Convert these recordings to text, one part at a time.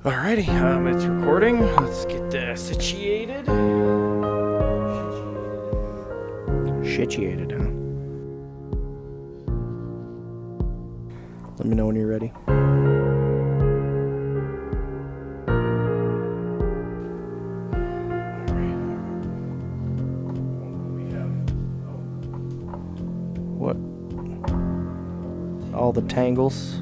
Alrighty, it's recording. Let's get situated. Shitiated, huh? Let me know when you're ready. What? All the tangles?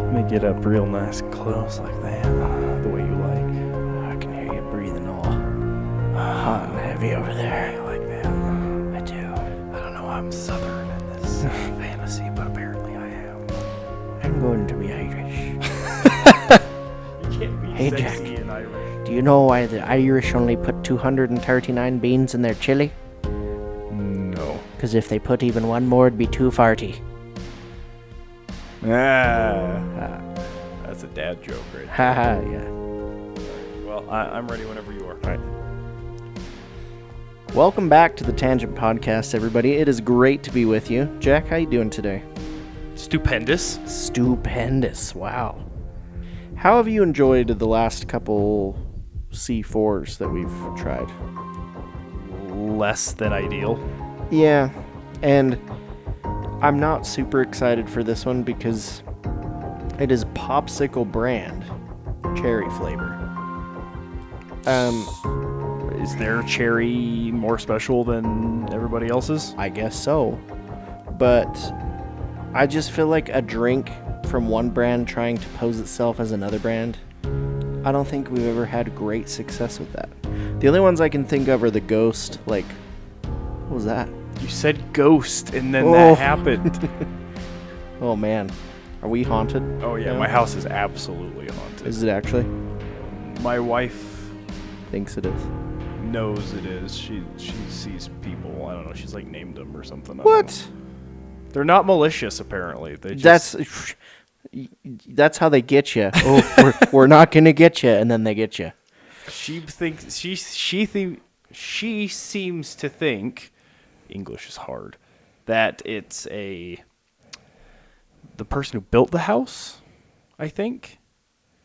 Let me get up real nice and close like that, the way you like. I can hear you breathing all hot and heavy over there. You like that? I do. I don't know, I'm southern in this fantasy, but apparently I am. I'm going to be Irish. You can't be Hey, sexy Jack. and Irish. Do you know why the Irish only put 239 beans in their chili? No. Because if they put even one more, it'd be 240. That's a dad joke right Haha, yeah. there. Well, I'm ready whenever you are. All right. Welcome back to the Tangent Podcast, everybody. It is great to be with you. Jack, how you doing today? Stupendous. Stupendous. Wow. How have you enjoyed the last couple C4s that we've tried? Less than ideal. Yeah, and I'm not super excited for this one because it is Popsicle brand cherry flavor. Is their cherry more special than everybody else's? I guess so. But I just feel like a drink from one brand trying to pose itself as another brand, I don't think we've ever had great success with that. The only ones I can think of are the Ghost, like, what was that? You said ghost, and then that happened. Oh man, are we haunted? Oh yeah, now? my house is absolutely haunted. Is it actually? My wife Thinks it is. knows it is. She sees people. I don't know. She's like named them or something. What? They're not malicious, apparently. They just, That's how they get you. Oh, we're not gonna get you, and then they get you. she thinks she seems to think English is hard, that it's the person who built the house, I think,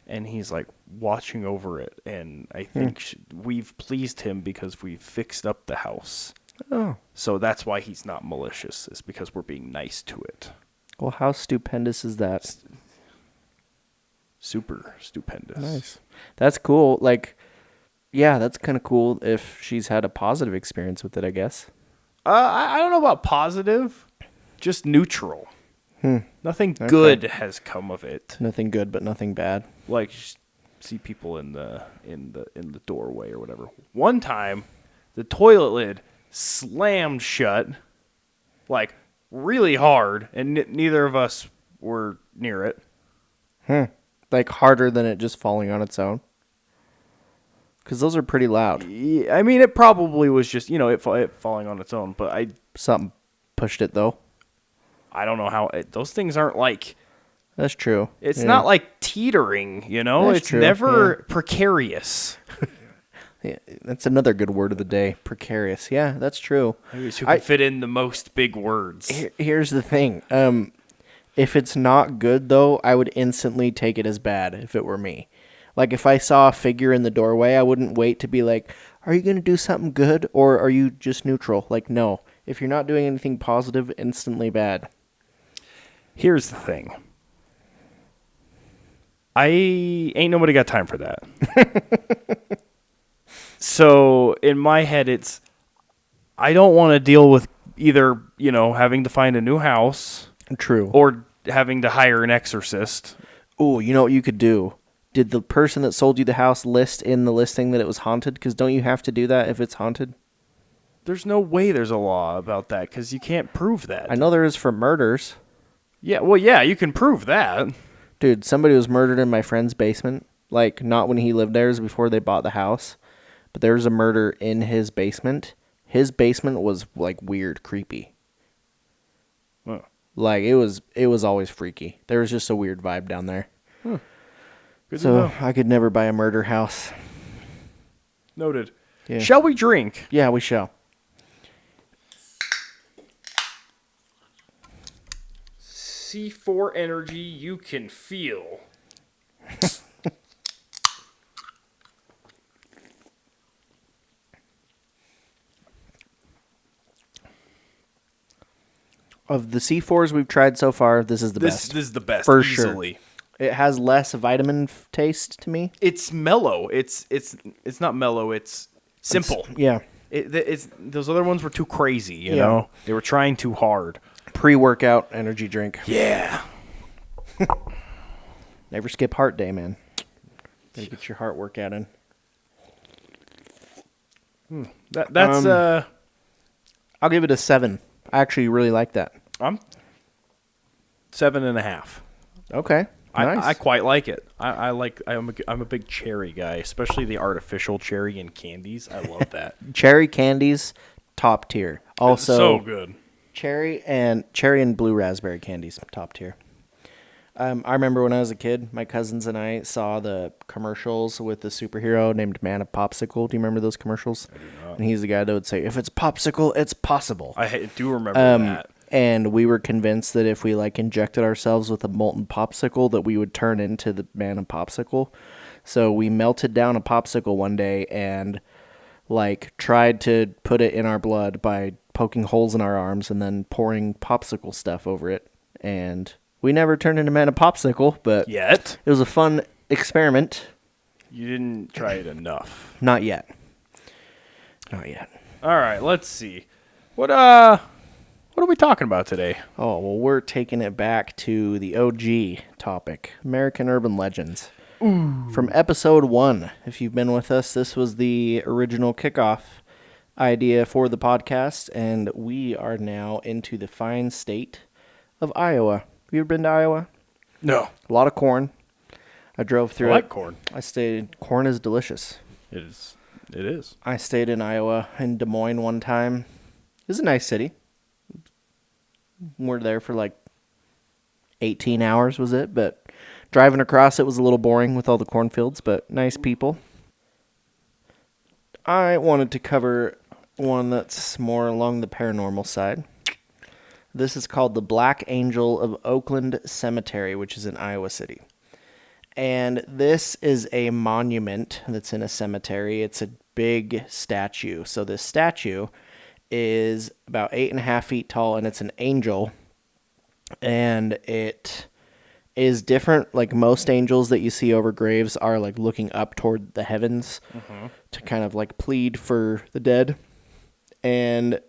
and he's like watching over it, and I think we've pleased him because we fixed up the house. Oh. So that's why he's not malicious, is because we're being nice to it. Well, how stupendous is that? Super stupendous. Nice. That's cool. Like, yeah, that's kind of cool if she's had a positive experience with it, I guess. I don't know about positive, just neutral. Nothing Okay. good has come of it. Nothing good, but nothing bad. Like, see people in the doorway or whatever. One time, the toilet lid slammed shut, like really hard, and neither of us were near it. Like harder than it just falling on its own. Because those are pretty loud. Yeah, I mean, it probably was just it falling on its own, but Something pushed it though. I don't know how those things aren't like. That's true. It's Yeah. not like teetering, That's it's true, never precarious. Yeah, that's another good word of the day. Precarious. Yeah, that's true. Who can fit in the most big words? Here's the thing. If it's not good though, I would instantly take it as bad if it were me. Like if I saw a figure in the doorway, I wouldn't wait to be like, are you going to do something good or are you just neutral? Like, no. If you're not doing anything positive, instantly bad. Here's the thing. Ain't nobody got time for that. So in my head, it's I don't want to deal with either, having to find a new house. True. Or having to hire an exorcist. Oh, you know what you could do? Did the person that sold you the house list in the listing that it was haunted? Because don't you have to do that if it's haunted? There's no way there's a law about that because you can't prove that. I know there is for murders. Yeah, well, yeah, you can prove that. Dude, somebody was murdered in my friend's basement. Like, not when he lived there, it was before they bought the house. But there was a murder in his basement. His basement was, like, weird, creepy. Huh. Like, it was always freaky. There was just a weird vibe down there. Huh. Good to So, know. I could never buy a murder house. Noted. Yeah. Shall we drink? Yeah, we shall. C4 energy you can feel. Of the C4s we've tried so far, this is the best. This is the best, for easily. Sure. It has less vitamin taste to me. It's mellow. It's not mellow. It's simple. It's those other ones were too crazy. You know, they were trying too hard. Pre-workout energy drink. Yeah. Never skip heart day, man. Gotta get your heart workout in. That's I'll give it a 7. I actually really like that. I'm 7.5. Okay. Nice. I quite like it. I'm a big cherry guy, especially the artificial cherry in candies. I love that. Cherry candies, top tier. Also, so good. Cherry and blue raspberry candies, top tier. I remember when I was a kid, my cousins and I saw the commercials with the superhero named Man of Popsicle. Do you remember those commercials? I do not. And he's the guy that would say, "If it's popsicle, it's possible." I do remember that. And we were convinced that if we injected ourselves with a molten popsicle, that we would turn into the Man of Popsicle. So we melted down a popsicle one day and tried to put it in our blood by poking holes in our arms and then pouring popsicle stuff over it. And we never turned into Man of Popsicle, but Yet? It was a fun experiment. You didn't try it enough. Not yet. Not yet. All right, let's see. What are we talking about today? Oh, well, we're taking it back to the OG topic, American Urban Legends. Ooh. From episode 1. If you've been with us, this was the original kickoff idea for the podcast, and we are now into the fine state of Iowa. Have you ever been to Iowa? No. A lot of corn. I drove through I like corn. Corn is delicious. It is. I stayed in Iowa, in Des Moines one time. It was a nice city. We're there for 18 hours was it, but driving across it was a little boring with all the cornfields, but nice people. I wanted to cover one that's more along the paranormal side. This is called the Black Angel of Oakland Cemetery, which is in Iowa City. And this is a monument that's in a cemetery. It's a big statue. So this statue is about 8.5 feet tall, and it's an angel. And it is different. Most angels that you see over graves are looking up toward the heavens to kind of plead for the dead. And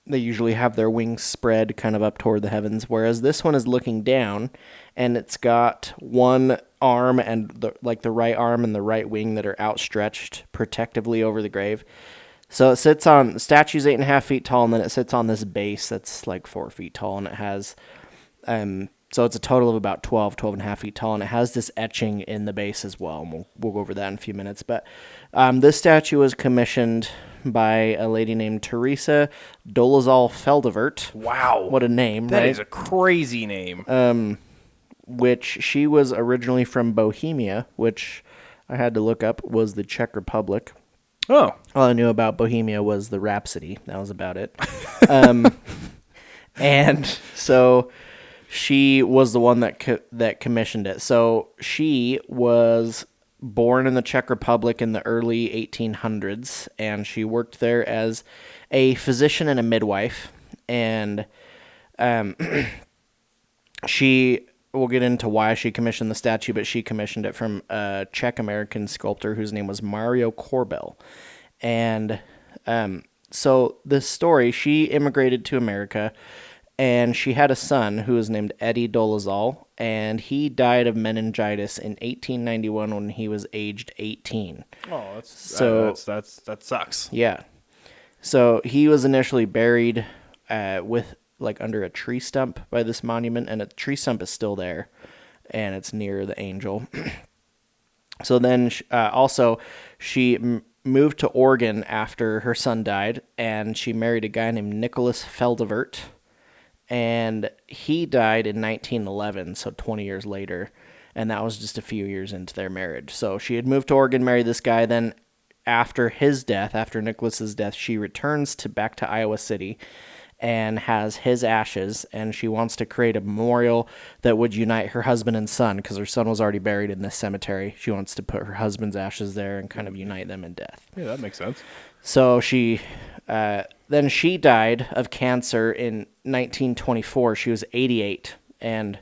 they usually have their wings spread kind of up toward the heavens, whereas this one is looking down, and it's got one arm and the right arm and the right wing that are outstretched protectively over the grave. So it sits on, the statue's 8.5 feet tall, and then it sits on this base that's 4 feet tall, and it has, so it's a total of about 12.5 feet tall, and it has this etching in the base as well, and we'll go over that in a few minutes. But this statue was commissioned by a lady named Teresa Dolezal Feldevert. Wow. What a name, That right? is a crazy name. Which she was originally from Bohemia, which I had to look up was the Czech Republic. Oh. All I knew about Bohemia was the Rhapsody. That was about it. And so she was the one that commissioned it. So she was born in the Czech Republic in the early 1800s, and she worked there as a physician and a midwife. And we'll get into why she commissioned the statue, but she commissioned it from a Czech-American sculptor whose name was Mario Korbel. And so this story, she immigrated to America, and she had a son who was named Eddie Dolezal, and he died of meningitis in 1891 when he was aged 18. Oh, that sucks. Yeah. So he was initially buried with under a tree stump by this monument, and a tree stump is still there, and it's near the angel. So then also she moved to Oregon after her son died, and she married a guy named Nicholas Feldevert, and he died in 1911, so 20 years later, and that was just a few years into their marriage. So she had moved to Oregon, married this guy, then after his death, after Nicholas's death, she returns back to Iowa City, and has his ashes, and she wants to create a memorial that would unite her husband and son, because her son was already buried in this cemetery. She wants to put her husband's ashes there and kind of unite them in death. Yeah, that makes sense. So then she died of cancer in 1924. She was 88, and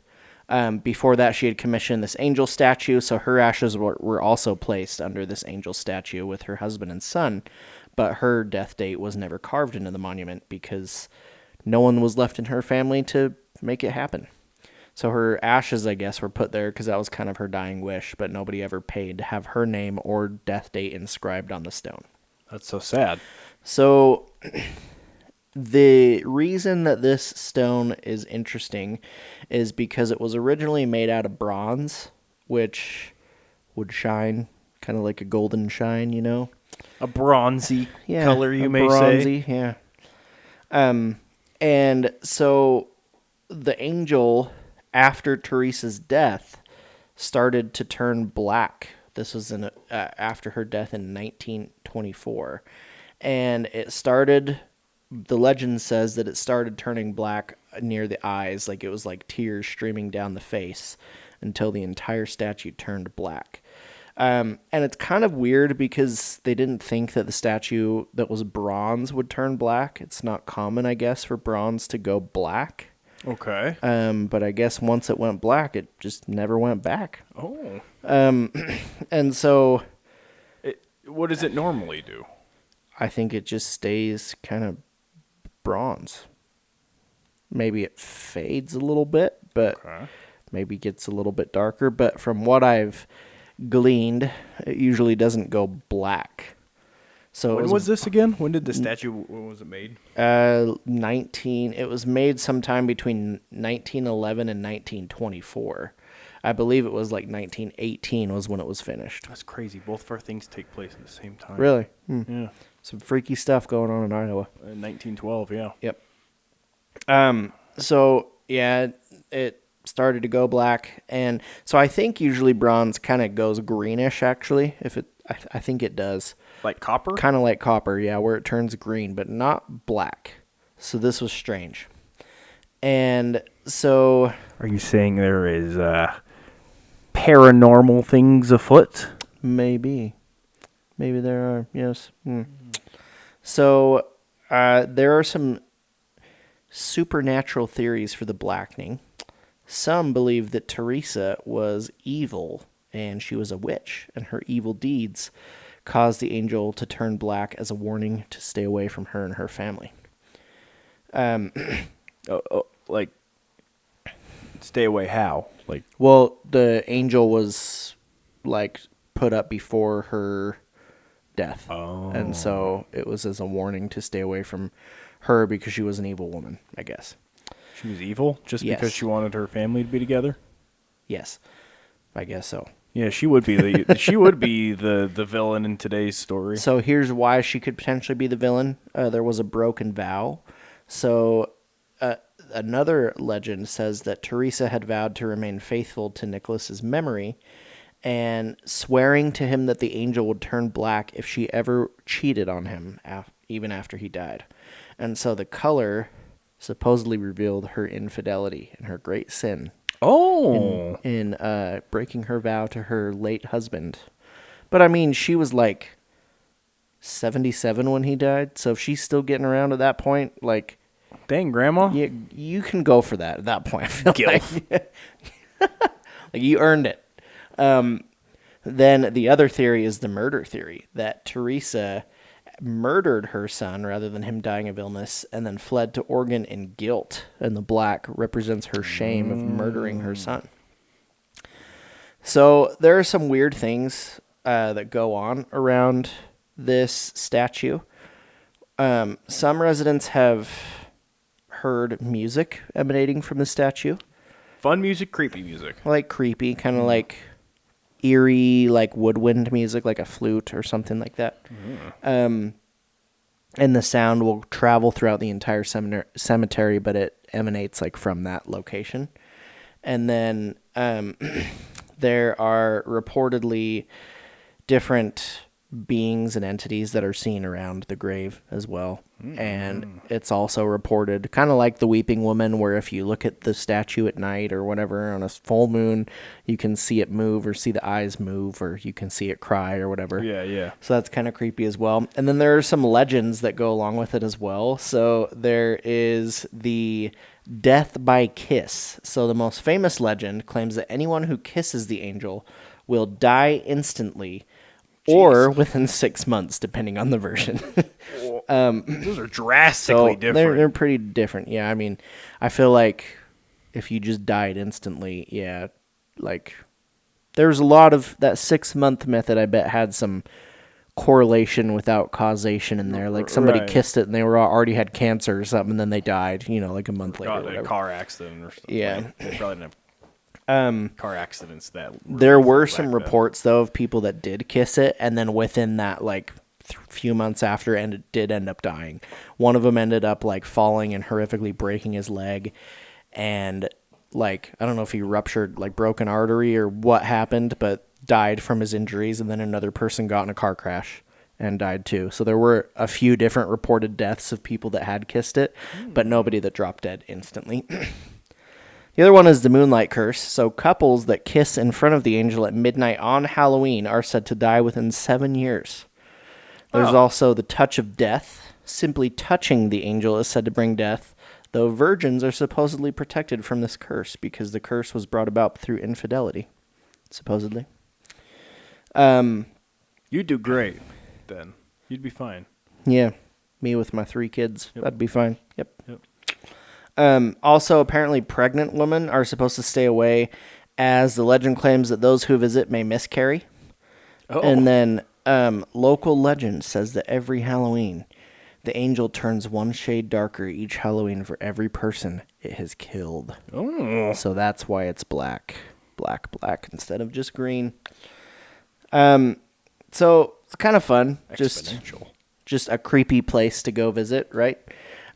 before that, she had commissioned this angel statue, so her ashes were also placed under this angel statue with her husband and son, but her death date was never carved into the monument because no one was left in her family to make it happen. So her ashes, I guess, were put there because that was kind of her dying wish, but nobody ever paid to have her name or death date inscribed on the stone. That's so sad. So the reason that this stone is interesting is because it was originally made out of bronze, which would shine kind of like a golden shine, you know? A bronzy color, you may bronzy, say. Yeah. And so the angel, after Teresa's death, started to turn black. This was after her death in 1924. And the legend says that it started turning black near the eyes, like it was like tears streaming down the face, until the entire statue turned black. And it's kind of weird because they didn't think that the statue that was bronze would turn black. It's not common, I guess, for bronze to go black. Okay. But I guess once it went black, it just never went back. Oh. And so... What does it normally do? I think it just stays kind of bronze. Maybe it fades a little bit, but maybe gets a little bit darker. But from what I've gleaned, it usually doesn't go black. So when was this again? When did the statue? When was it made? It was made sometime between 1911 and 1924. I believe it was like 1918 was when it was finished. That's crazy. Both of our things take place at the same time. Really? Yeah. Some freaky stuff going on in Iowa. 1912, yeah. Yep. So yeah, it started to go black, and so I think usually bronze kind of goes greenish. Actually, I think it does. Like copper? Kind of like copper, yeah, where it turns green, but not black. So this was strange. And so... Are you saying there is paranormal things afoot? Maybe. Maybe there are, yes. So there are some supernatural theories for the blackening. Some believe that Teresa was evil, and she was a witch, and her evil deeds caused the angel to turn black as a warning to stay away from her and her family. Like, stay away how? Like, well, the angel was, like, put up before her death. Oh. And so it was as a warning to stay away from her because she was an evil woman, I guess. She was evil just Yes. because she wanted her family to be together? Yes. I guess so. Yeah, she would be the villain in today's story. So here's why she could potentially be the villain. There was a broken vow. So another legend says that Teresa had vowed to remain faithful to Nicholas's memory and swearing to him that the angel would turn black if she ever cheated on him, even after he died. And so the color supposedly revealed her infidelity and her great sin. Oh. In breaking her vow to her late husband. But I mean, she was like 77 when he died. So if she's still getting around at that point, like... Dang, Grandma. You can go for that at that point. I feel Gilf. like you earned it. Then the other theory is the murder theory, that Teresa murdered her son rather than him dying of illness, and then fled to Oregon in guilt, and the black represents her shame of murdering her son. So there are some weird things that go on around this statue. Some residents have heard music emanating from the statue. Fun music, creepy music. Like creepy, kind of like eerie, like woodwind music, like a flute or something like that. And the sound will travel throughout the entire cemetery, but it emanates like from that location. And then there are reportedly different beings and entities that are seen around the grave as well. And it's also reported, kind of like the Weeping Woman, where if you look at the statue at night or whatever on a full moon, you can see it move or see the eyes move or you can see it cry or whatever. Yeah. So that's kind of creepy as well. And then there are some legends that go along with it as well. So there is the death by kiss. So the most famous legend claims that anyone who kisses the angel will die instantly or within 6 months, depending on the version. Those are drastically different. They're pretty different. Yeah, I mean, I feel like if you just died instantly, yeah, like there's a lot of that 6 month method. I bet had some correlation without causation in there. Like somebody kissed it and they already had cancer or something, and then they died. Like a month later. Got in a car accident or something. Yeah, they probably didn't have car accidents that. There were some reports though of people that did kiss it, and then within that like few months after, and it did end up dying. One of them ended up like falling and horrifically breaking his leg, and like I don't know if he ruptured like broken artery or what happened, but died from his injuries. And then another person got in a car crash and died too. So there were a few different reported deaths of people that had kissed it, but nobody that dropped dead instantly. The other one is the Moonlight Curse. So couples that kiss in front of the angel at midnight on Halloween are said to die within 7 years. There's also the touch of death. Simply touching the angel is said to bring death, though virgins are supposedly protected from this curse because the curse was brought about through infidelity, supposedly. You'd do great then. You'd be fine. Yeah. Me with my 3 kids. Yep. That'd be fine. Yep. Also, apparently pregnant women are supposed to stay away, as the legend claims that those who visit may miscarry. And then local legend says that every Halloween, the angel turns one shade darker each Halloween for every person it has killed. So that's why it's black instead of just green. So it's kind of fun. Just a creepy place to go visit, right?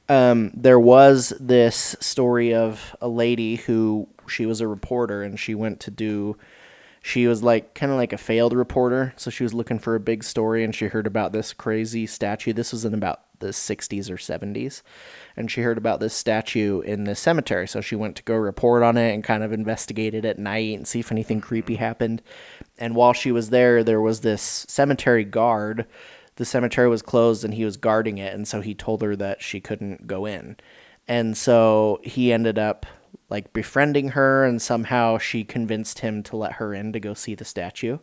There was this story of a lady who, she was a reporter, and she was like kind of like a failed reporter. So she was looking for a big story, and she heard about this crazy statue. This was in about the 60s or 70s. And she heard about this statue in the cemetery. So she went to go report on it and kind of investigate it at night and see if anything creepy happened. And while she was there, there was this cemetery guard. The cemetery was closed and he was guarding it, and so he told her that she couldn't go in. And so he ended up like befriending her, and somehow she convinced him to let her in to go see the statue.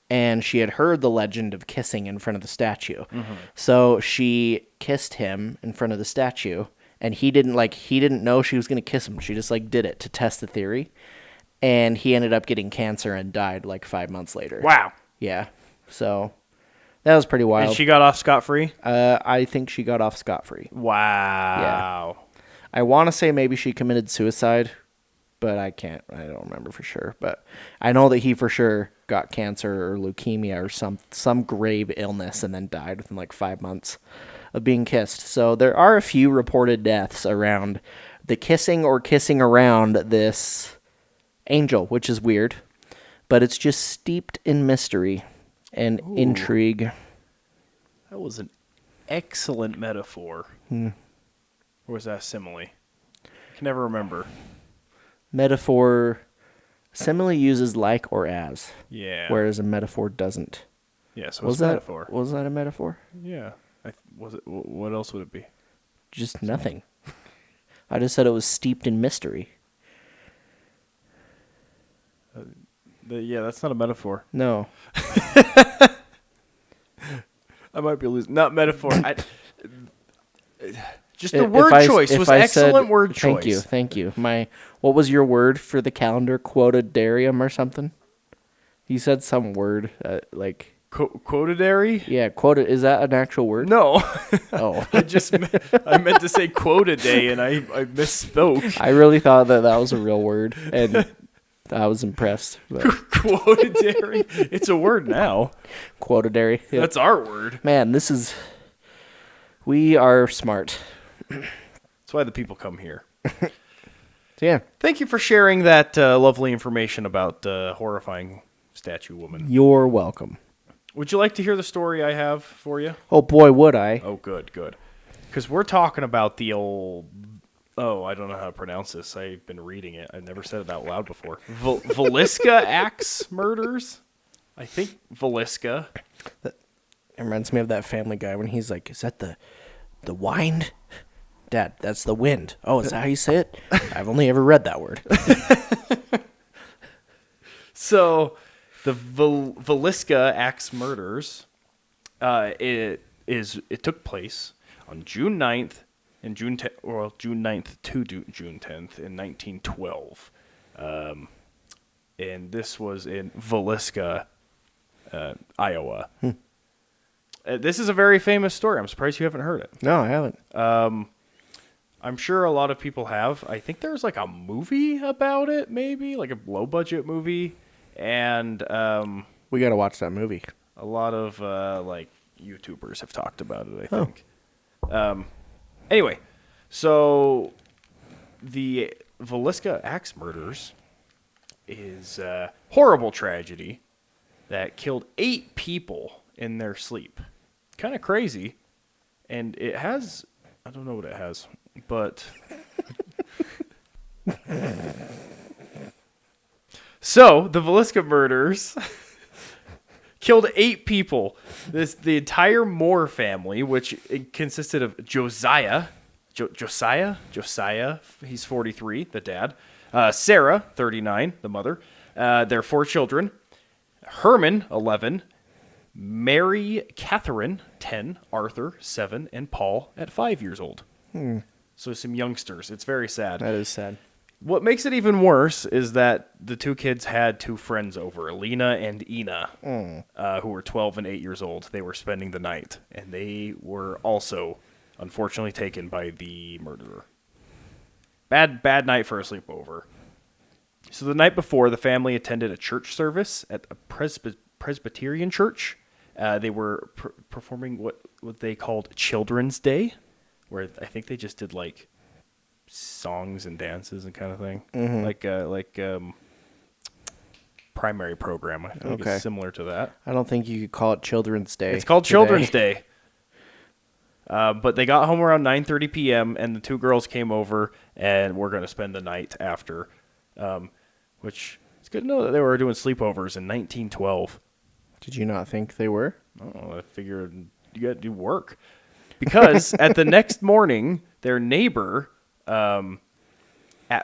And she had heard the legend of kissing in front of the statue. So she kissed him in front of the statue, and he didn't know she was going to kiss him. She just like did it to test the theory. And he ended up getting cancer and died like 5 months later. Wow. Yeah. So that was pretty wild. And she got off scot-free? I think she got off scot-free. Wow. Yeah. I want to say maybe she committed suicide, but I don't remember for sure. But I know that he for sure got cancer or leukemia or some grave illness and then died within like 5 months of being kissed. So there are a few reported deaths around the kissing or kissing around this angel, which is weird. But it's just steeped in mystery and intrigue. That was an excellent metaphor. Or was that a simile? I can never remember. Metaphor. Simile uses like or as. Yeah. Whereas a metaphor doesn't. Yeah, so it's a metaphor. Was that a metaphor? Yeah. Was it? What else would it be? Just nothing. I just said it was steeped in mystery. Yeah, that's not a metaphor. No. I might be losing. Not metaphor. Just the word choice was excellent word choice. Thank you. What was your word for the calendar? Quotidarium or something? You said some word like... Quotidary? Yeah, quota. Is that an actual word? No. Oh. I meant to say quota day, and I misspoke. I really thought that was a real word, and I was impressed. Quotidary? It's a word now. Quotidary. Yep. That's our word. Man, we are smart. That's why the people come here. So yeah. Thank you for sharing that lovely information about horrifying statue woman. You're welcome. Would you like to hear the story I have for you? Oh boy, would I? Oh, good. Because we're talking about the old... Oh, I don't know how to pronounce this. I've been reading it. I've never said it out loud before. Villisca Axe Murders? I think Villisca. It reminds me of that Family Guy when he's like, "Is that the wind?" Dad, that's the wind. Oh, is that how you say it? I've only ever read that word. So, the Villisca Axe Murders, it took place on June 9th and June 9th to June 10th in 1912. And this was in Villisca, Iowa. This is a very famous story. I'm surprised you haven't heard it. No, I haven't. I'm sure a lot of people have. I think there's like a movie about it, maybe like a low budget movie. And We got to watch that movie. a lot of like YouTubers have talked about it, I think. Anyway, so the Villisca Axe Murders is a horrible tragedy that killed 8 people in their sleep. Kind of crazy. And it has, I don't know what it has, but... So, the Villisca Murders killed 8 people. The entire Moore family, which it consisted of Josiah, he's 43, the dad. Sarah, 39, the mother. Their 4 children. Herman, 11. Mary Catherine, 10. Arthur, 7. And Paul, at 5 years old. So some youngsters. It's very sad. That is sad. What makes it even worse is that the 2 kids had 2 friends over, Lena and Ina, who were 12 and 8 years old. They were spending the night, and they were also, unfortunately, taken by the murderer. Bad night for a sleepover. So the night before, the family attended a church service at a Presbyterian church. They were performing what they called Children's Day, where I think they just did like songs and dances and kind of thing, like primary program. I think it's similar to that. I don't think you could call it Children's Day. It's called Children's Day. But they got home around 9:30 p.m. and the 2 girls came over and were going to spend the night after, which it's good to know that they were doing sleepovers in 1912. Did you not think they were? Oh, I figured you got to do work. Because at the next morning, their neighbor, at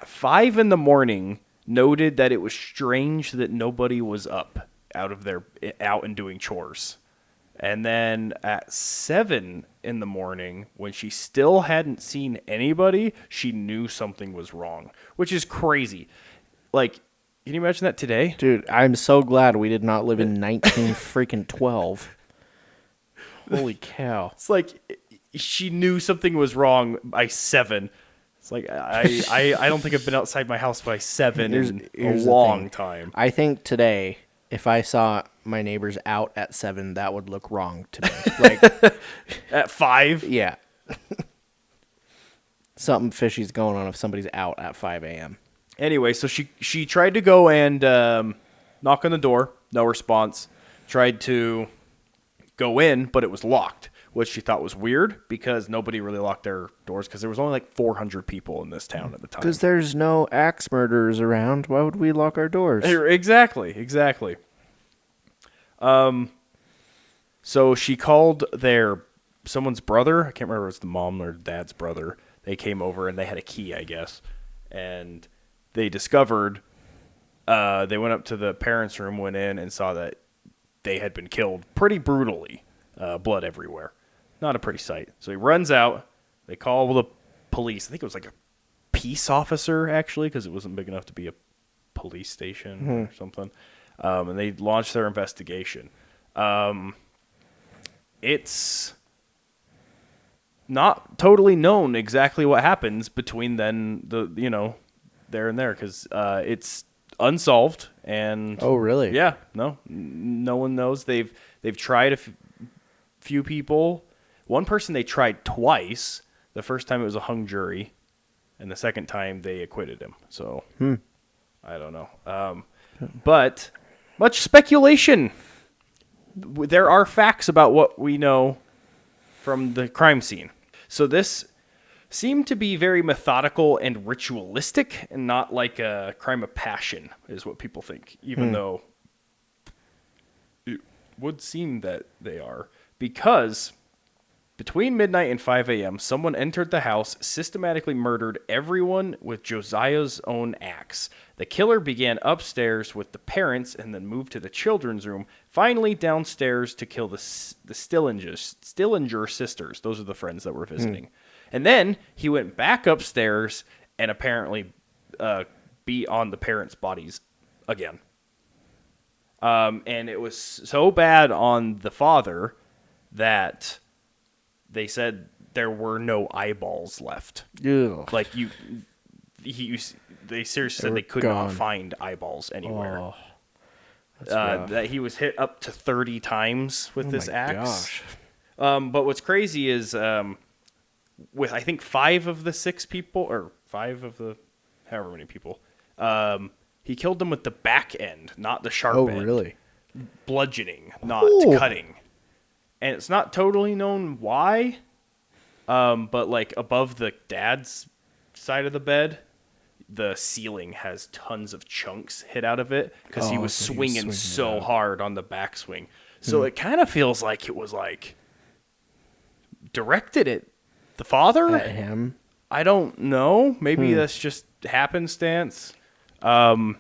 5 in the morning, noted that it was strange that nobody was out and doing chores. And then at 7 in the morning, when she still hadn't seen anybody, she knew something was wrong, which is crazy. Like, can you imagine that today? Dude, I'm so glad we did not live in 12. Holy cow. It's like she knew something was wrong by 7. It's like I don't think I've been outside my house by 7 in a long time. I think today, if I saw my neighbors out at 7, that would look wrong to me. Like at 5? Yeah. Something fishy's going on if somebody's out at 5 a.m. Anyway, so she tried to go and knock on the door. No response. Tried to go in, but it was locked, which she thought was weird because nobody really locked their doors because there was only like 400 people in this town at the time. Because there's no axe murderers around. Why would we lock our doors? Exactly. So she called someone's brother. I can't remember if it was the mom or dad's brother. They came over and they had a key, I guess. And they discovered, they went up to the parents' room, went in and saw that they had been killed pretty brutally. Blood everywhere. Not a pretty sight. So he runs out. They call the police. I think it was like a peace officer, actually, because it wasn't big enough to be a police station or something. And they launched their investigation. It's not totally known exactly what happens between there and there, because it's unsolved. And oh, really? Yeah, no one knows. They've tried a few people. One person they tried twice. The first time it was a hung jury, and the second time they acquitted him. So I don't know. But much speculation there are facts about what we know from the crime scene. So this seemed to be very methodical and ritualistic, and not like a crime of passion, is what people think, even though it would seem that they are. Because between midnight and 5 a.m., someone entered the house, systematically murdered everyone with Josiah's own axe. The killer began upstairs with the parents and then moved to the children's room, finally downstairs to kill the Stillinger sisters. Those are the friends that were visiting. And then he went back upstairs and apparently beat on the parents' bodies again. And it was so bad on the father that they said there were no eyeballs left. Ugh. Like they seriously said they could not find eyeballs anywhere. Oh, that he was hit up to 30 times with this axe. Gosh. But what's crazy is with I think 5 of the 6 people, or 5 of the however many people, he killed them with the back end, not the sharp end. Oh, really? Bludgeoning, not cutting. And it's not totally known why, but like above the dad's side of the bed, the ceiling has tons of chunks hit out of it because he was swinging so hard on the backswing. So it kind of feels like it was like directed at the father. At him? I don't know. Maybe that's just happenstance. But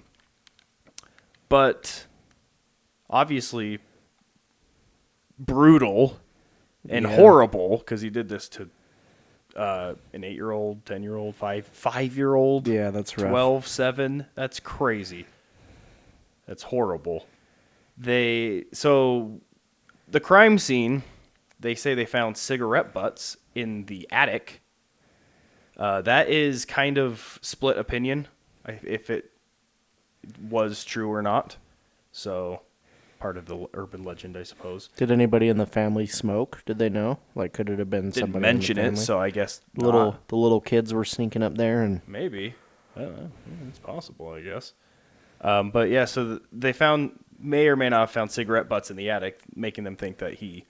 obviously brutal and horrible because he did this to an 8-year-old, 10-year-old, 5-year-old. Yeah, that's rough. 12, 7. That's crazy. That's horrible. So the crime scene, they say they found cigarette butts in the attic. That is kind of split opinion if it was true or not. So part of the urban legend, I suppose. Did anybody in the family smoke? Did they know? Like, could it have been Didn't somebody mention in the it, family? so I guess the little kids were sneaking up there and maybe. I don't know. It's possible, I guess. But yeah, so they may or may not have found cigarette butts in the attic, making them think that he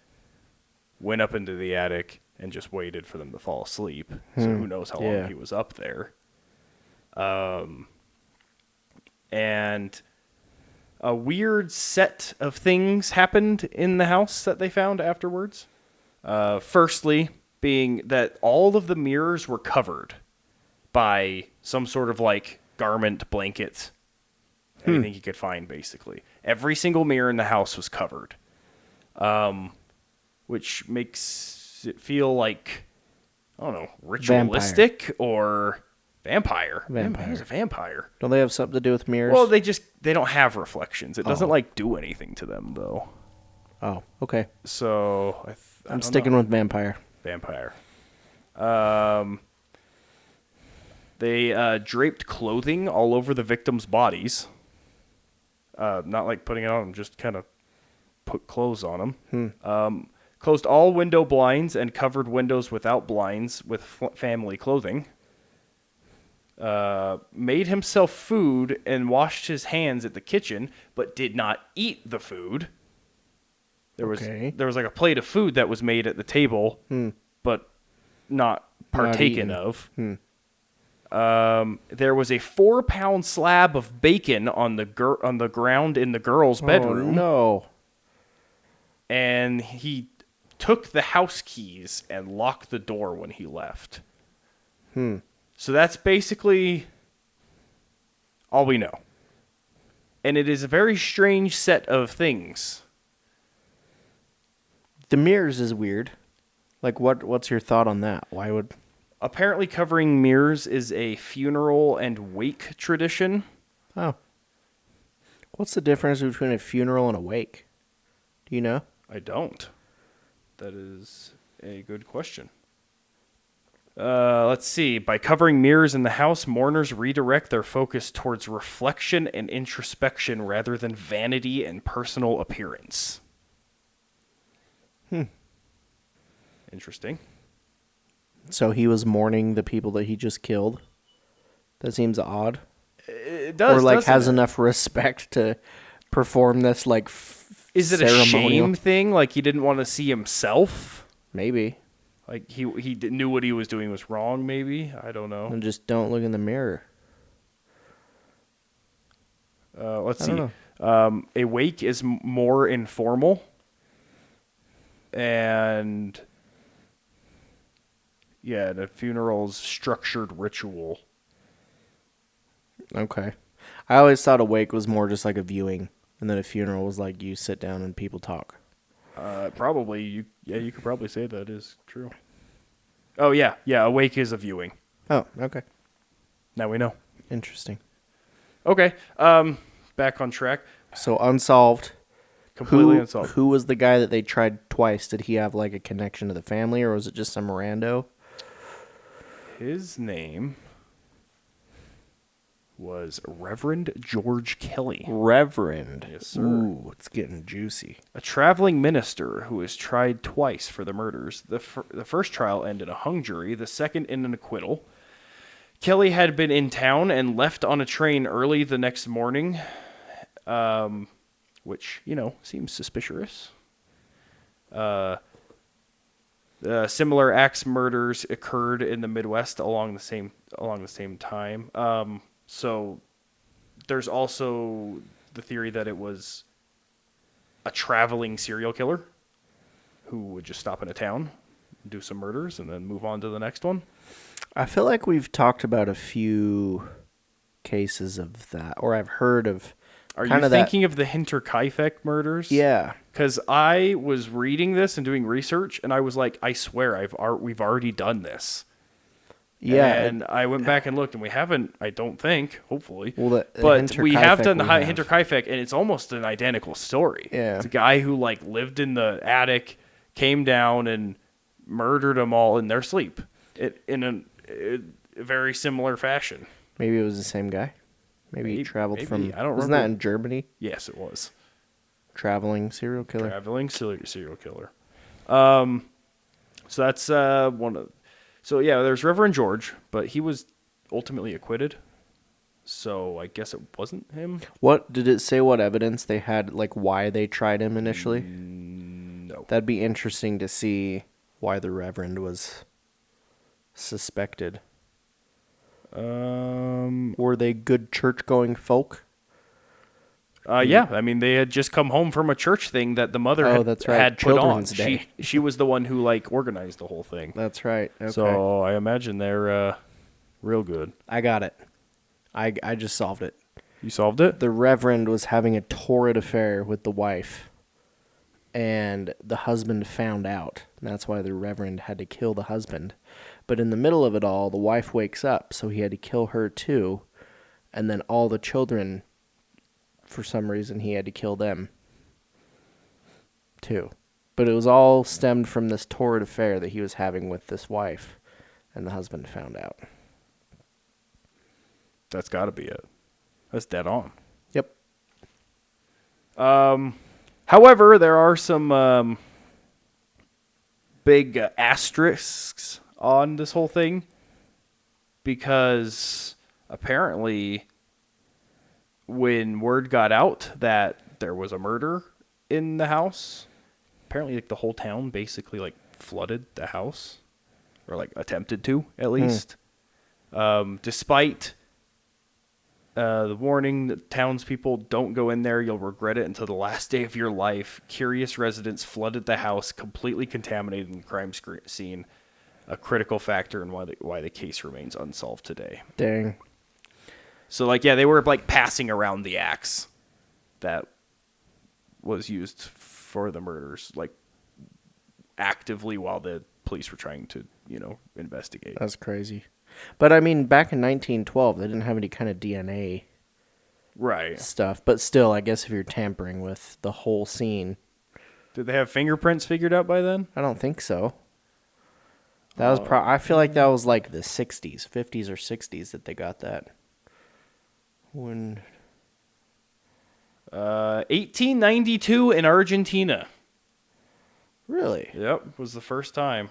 went up into the attic and just waited for them to fall asleep. So who knows how long he was up there. And a weird set of things happened in the house that they found afterwards. Firstly, being that all of the mirrors were covered by some sort of like garment, blanket, anything you could find, basically. Every single mirror in the house was covered, which makes it feel like, I don't know, ritualistic or vampire. Vampire's a vampire. don't they have something to do with mirrors? Well, they don't have reflections. It doesn't like do anything to them though. Oh, okay. So I'm sticking with vampire. Vampire. They draped clothing all over the victims' bodies. Not like putting it on them, just kind of put clothes on them. Closed all window blinds and covered windows without blinds with family clothing. Made himself food and washed his hands at the kitchen, but did not eat the food. There was like a plate of food that was made at the table, but not partaken of. There was a 4-pound slab of bacon on the ground in the girl's bedroom. Oh, no. And he took the house keys and locked the door when he left. So that's basically all we know. And it is a very strange set of things. The mirrors is weird. Like, what's your thought on that? Why would... Apparently covering mirrors is a funeral and wake tradition. Oh. What's the difference between a funeral and a wake? Do you know? I don't. That is a good question. Let's see. By covering mirrors in the house, mourners redirect their focus towards reflection and introspection rather than vanity and personal appearance. Interesting. So he was mourning the people that he just killed? That seems odd. It does. Or like has enough respect to perform this like Is it a shame thing? Like he didn't want to see himself? Maybe. Like he knew what he was doing was wrong, maybe? I don't know. And just don't look in the mirror. Let's see. A wake is more informal. And yeah, the funeral's structured ritual. Okay. I always thought a wake was more just like a viewing, and then a funeral was like you sit down and people talk. Probably. You could probably say that is true. Oh, yeah. Yeah, a wake is a viewing. Oh, okay. Now we know. Interesting. Okay. Back on track. So unsolved. Completely unsolved. Who was the guy that they tried twice? Did he have like a connection to the family, or was it just some rando? His name was Reverend George Kelly. Reverend. Yes, sir. Ooh, it's getting juicy. A traveling minister who was tried twice for the murders. The first trial ended a hung jury, the second in an acquittal. Kelly had been in town and left on a train early the next morning, which, seems suspicious. Similar axe murders occurred in the Midwest along the same time. So there's also the theory that it was a traveling serial killer who would just stop in a town, do some murders, and then move on to the next one. I feel like we've talked about a few cases of that, or I've heard of. Are you thinking of the Hinterkaifeck murders? Yeah. Because I was reading this and doing research, and I was like, I swear we've already done this. Yeah. And I went back and looked, and we haven't, I don't think, hopefully. Well, but we have done the Hinterkaifeck, and it's almost an identical story. Yeah. It's a guy who lived in the attic, came down, and murdered them all in their sleep in a very similar fashion. Maybe it was the same guy. Maybe he traveled from. I don't remember. Wasn't that in Germany? Yes, it was. Traveling serial killer. Traveling serial killer. So that's one of. So yeah, there's Reverend George, but he was ultimately acquitted. So I guess it wasn't him. What did it say? What evidence they had? Like why they tried him initially? No. That'd be interesting to see why the Reverend was suspected. Were they good church-going folk? Yeah, I mean they had just come home from a church thing that the mother had put Children's on. Day. She was the one who organized the whole thing. That's right. Okay. So I imagine they're real good. I got it. I just solved it. You solved it? The Reverend was having a torrid affair with the wife, and the husband found out. That's why the Reverend had to kill the husband. But in the middle of it all, the wife wakes up, so he had to kill her too. And then all the children, for some reason, he had to kill them too. But it was all stemmed from this torrid affair that he was having with this wife, and the husband found out. That's got to be it. That's dead on. Yep. However, there are some big asterisks on this whole thing because apparently when word got out that there was a murder in the house, apparently the whole town basically flooded the house or attempted to at least. Despite the warning that townspeople don't go in there, you'll regret it until the last day of your life. Curious residents flooded the house, completely contaminating the crime scene. A critical factor in why the case remains unsolved today. Dang. So they were passing around the axe that was used for the murders actively while the police were trying to investigate. That's crazy. But I mean, back in 1912, they didn't have any kind of DNA stuff. But still, I guess if you're tampering with the whole scene. Did they have fingerprints figured out by then? I don't think so. That was I feel like that was the 60s, 50s or 60s that they got that. When 1892 in Argentina. Really? Yep, was the first time.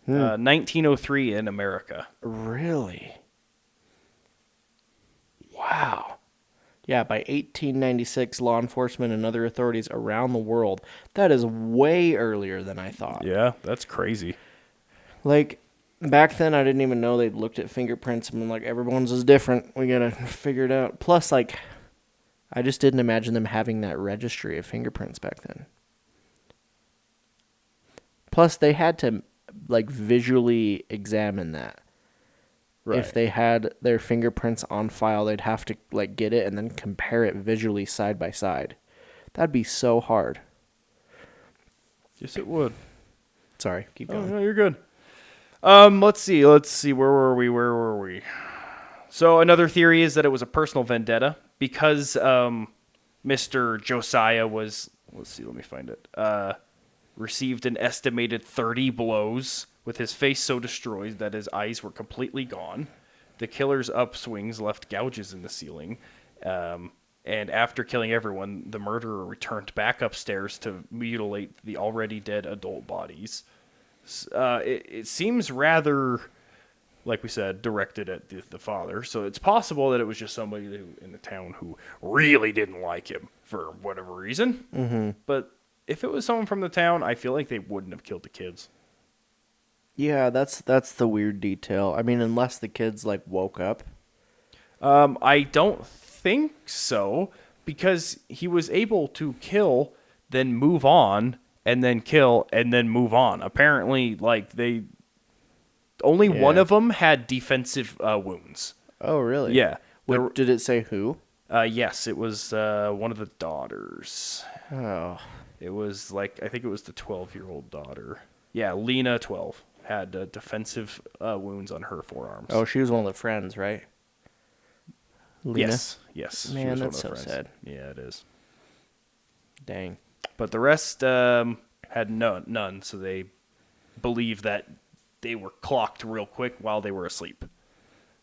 1903 in America. Really? Wow. Yeah, by 1896, law enforcement and other authorities around the world. That is way earlier than I thought. Yeah, that's crazy. Like, back then, I didn't even know they'd looked at fingerprints and been like, everyone's is different. We gotta figure it out. Plus, like, I just didn't imagine them having that registry of fingerprints back then. Plus, they had to, like, visually examine that. Right. If they had their fingerprints on file, they'd have to, like, get it and then compare it visually side by side. That'd be so hard. Yes, it would. Sorry, keep Oh, going. no, you're good. Let's see. Where were we? So another theory is that it was a personal vendetta because Mr. Josiah was, let me find it. Received an estimated 30 blows with his face so destroyed that his eyes were completely gone. The killer's upswings left gouges in the ceiling. And after killing everyone, the murderer returned back upstairs to mutilate the already dead adult bodies. It seems rather, like we said, directed at the father. So it's possible that it was just somebody in the town who really didn't like him for whatever reason. Mm-hmm. But if it was someone from the town, I feel like they wouldn't have killed the kids. Yeah, that's the weird detail. I mean, unless the kids, like, woke up. I don't think so, because he was able to kill, then move on, and then kill, and then move on. Apparently, like, only one of them had defensive wounds. Oh, really? Yeah. Did it say who? Yes, it was one of the daughters. Oh. It was I think it was the 12-year-old daughter. Yeah, Lena, 12, had defensive wounds on her forearms. Oh, she was one of the friends, right? Lena? Yes. She Man, was that's one of the so friends. sad. Yeah, it is. Dang. But the rest had none, so they believe that they were clocked real quick while they were asleep.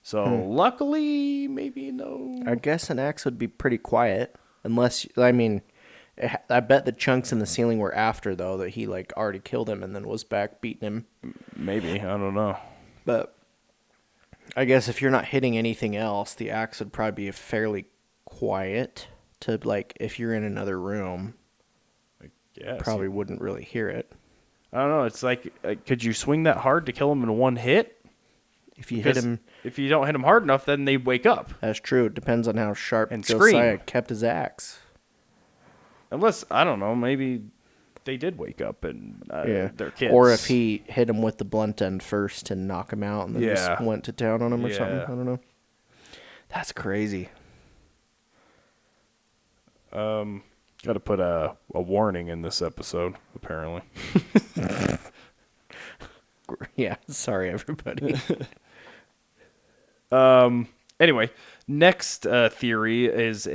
So luckily, maybe no. I guess an axe would be pretty quiet, unless, I mean, I bet the chunks in the ceiling were after, though, that he, like, already killed him and then was back beating him. Maybe, I don't know. But I guess if you're not hitting anything else, the axe would probably be fairly quiet to, like, if you're in another room, Yes. probably wouldn't really hear it. I don't know. It's like, could you swing that hard to kill him in one hit? If you hit him, If you don't hit him hard enough, then they wake up. that's true. It depends on how sharp And Josiah scream. kept his axe. Unless, I don't know, maybe they did wake up and they're kids. Or if he hit him with the blunt end first to knock him out and then just Yeah. went to town on him or something. Yeah. I don't know. That's crazy. Got to put a warning in this episode, apparently. Yeah, sorry, everybody. Anyway, next theory is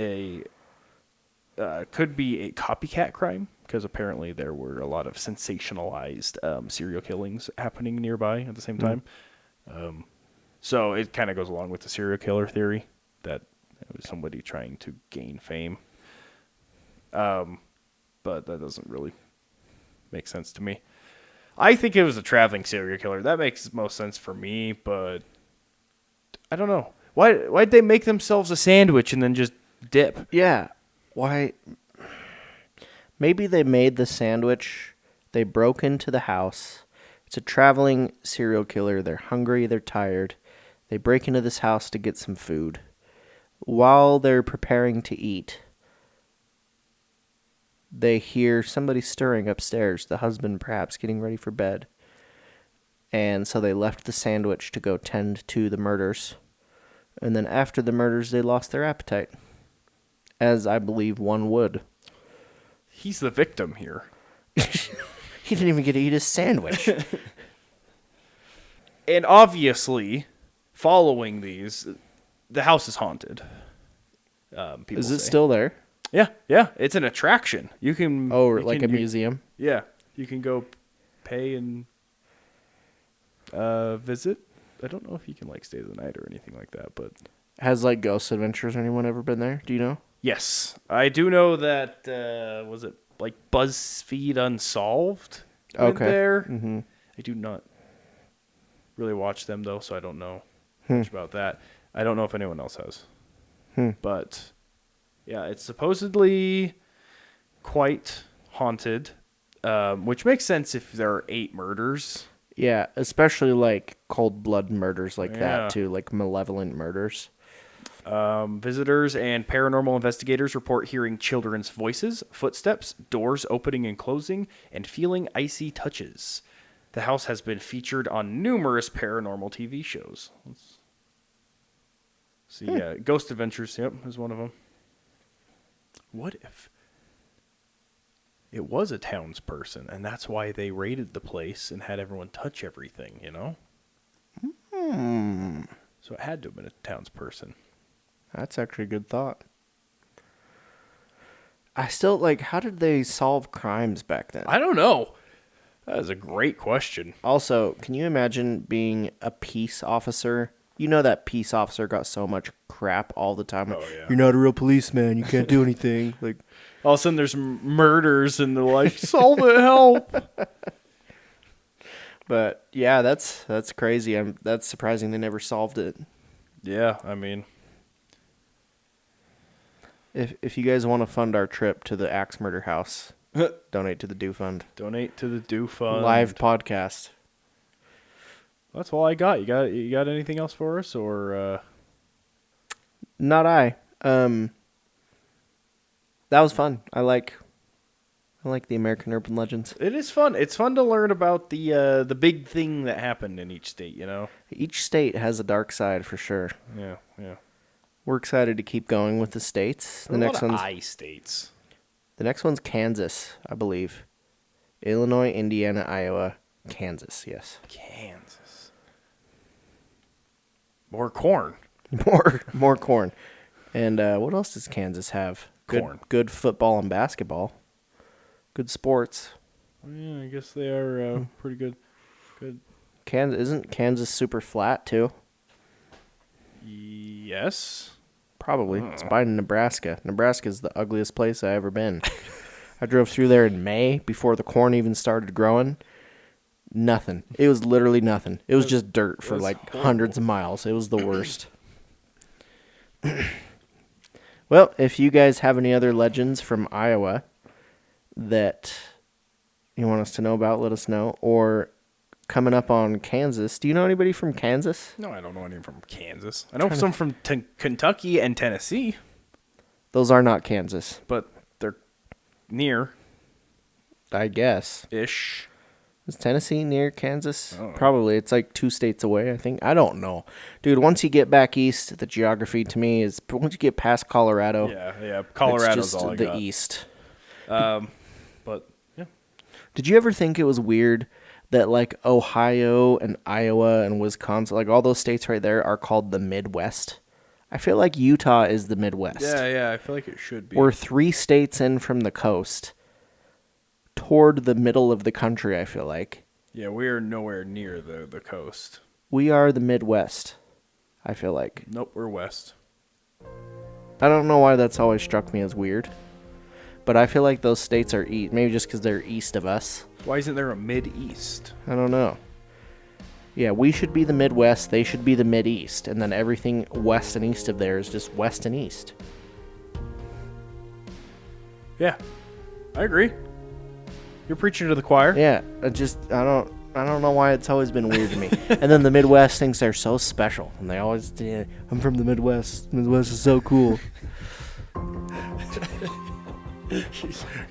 could be a copycat crime, because apparently there were a lot of sensationalized serial killings happening nearby at the same time. So it kind of goes along with the serial killer theory that it was somebody trying to gain fame. But that doesn't really make sense to me. I think it was a traveling serial killer. That makes most sense for me, but I don't know. Why'd they make themselves a sandwich and then just dip? Yeah. Why? Maybe they made the sandwich. They broke into the house. It's a traveling serial killer. They're hungry. They're tired. They break into this house to get some food. While they're preparing to eat, they hear somebody stirring upstairs. The husband perhaps getting ready for bed. And so they left the sandwich to go tend to the murders. And then after the murders, they lost their appetite. As I believe one would. He's the victim here. He didn't even get to eat his sandwich. And obviously, following these, the house is haunted. People Is it say. still there? Yeah. It's an attraction. You can. Oh, you like can- a museum? Yeah, you can go pay and visit. I don't know if you can like stay the night or anything like that, but Has like Ghost Adventures or anyone ever been there? Do you know? yes, I do know that. Was it like BuzzFeed Unsolved? Went Okay. there. Mm-hmm. I do not really watch them though, so I don't know much about that. I don't know if anyone else has, but Yeah, it's supposedly quite haunted, which makes sense if there are 8 murders. Yeah, especially like cold blood murders like Yeah. that too, like malevolent murders. Visitors and paranormal investigators report hearing children's voices, footsteps, doors opening and closing, and feeling icy touches. The house has been featured on numerous paranormal TV shows. Let's see, Ghost Adventures, yep, is one of them. What if it was a townsperson, and that's why they raided the place and had everyone touch everything, you know? So it had to have been a townsperson. That's actually a good thought. I still, like, how did they solve crimes back then? I don't know. That is a great question. Also, can you imagine being a peace officer? You know that peace officer got so much crap all the time. Oh, yeah. You're not a real policeman. You can't do anything. Like, All of a sudden there's murders and they're like, solve it, help. but yeah, that's crazy. That's surprising they never solved it. Yeah, I mean, If you guys want to fund our trip to the Axe Murder House, donate to the Do Fund. donate to the Do Fund. Live podcast. That's all I got. You got anything else for us, or? Not I. That was fun. I like the American Urban Legends. It is fun. It's fun to learn about the big thing that happened in each state. You know. Each state has a dark side for sure. Yeah, yeah. We're excited to keep going with the states. The next one's states. The next one's Kansas, I believe. Illinois, Indiana, Iowa, Kansas. Yes. Kansas. More corn. More corn. And what else does Kansas have? Corn. Good football and basketball. Good sports. Yeah, I guess they are pretty good. Good. Isn't Kansas super flat too? Yes. Probably. It's by Nebraska. Nebraska's the ugliest place I've ever been. I drove through there in May before the corn even started growing. Nothing. It was literally nothing. It was just dirt for like hundreds of miles. It was the worst. Well, if you guys have any other legends from Iowa that you want us to know about, let us know. Or coming up on Kansas. Do you know anybody from Kansas? No, I don't know anyone from Kansas. I know some from Kentucky and Tennessee, Those are not Kansas, but they're near-ish. I guess. Is Tennessee near Kansas? Oh. Probably. It's like 2 states away, I think. I don't know. Dude, once you get back east, the geography to me is, once you get past Colorado, Yeah. Colorado's it's just all I the got. east. But yeah. Did you ever think it was weird that like Ohio and Iowa and Wisconsin, like all those states right there are called the Midwest? I feel like Utah is the Midwest. Yeah. I feel like it should be. We're 3 states in from the coast toward the middle of the country, I feel like. Yeah, we are nowhere near the coast. We are the Midwest, I feel like. Nope, we're west. I don't know why that's always struck me as weird. But I feel like those states are east. Maybe just because they're east of us. Why isn't there a mid-east? I don't know. Yeah, we should be the Midwest. They should be the Mid-East. And then everything west and east of there is just west and east. Yeah, I agree. You're preaching to the choir. Yeah, I don't know why it's always been weird to me. And then the Midwest thinks they're so special. And they always, I'm from the Midwest. Midwest is so cool.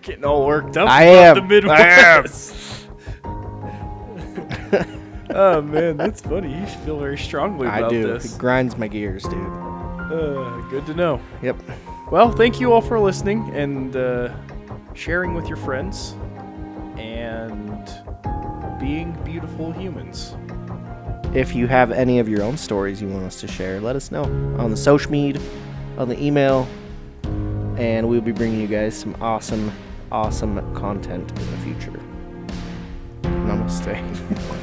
Getting all worked up I about am. the Midwest. Oh, man, that's funny. You feel very strongly about I do. this. It grinds my gears, dude. Good to know. Yep. Well, thank you all for listening and sharing with your friends and being beautiful humans. If you have any of your own stories you want us to share, let us know on the social media, on the email, and we'll be bringing you guys some awesome content in the future. Namaste.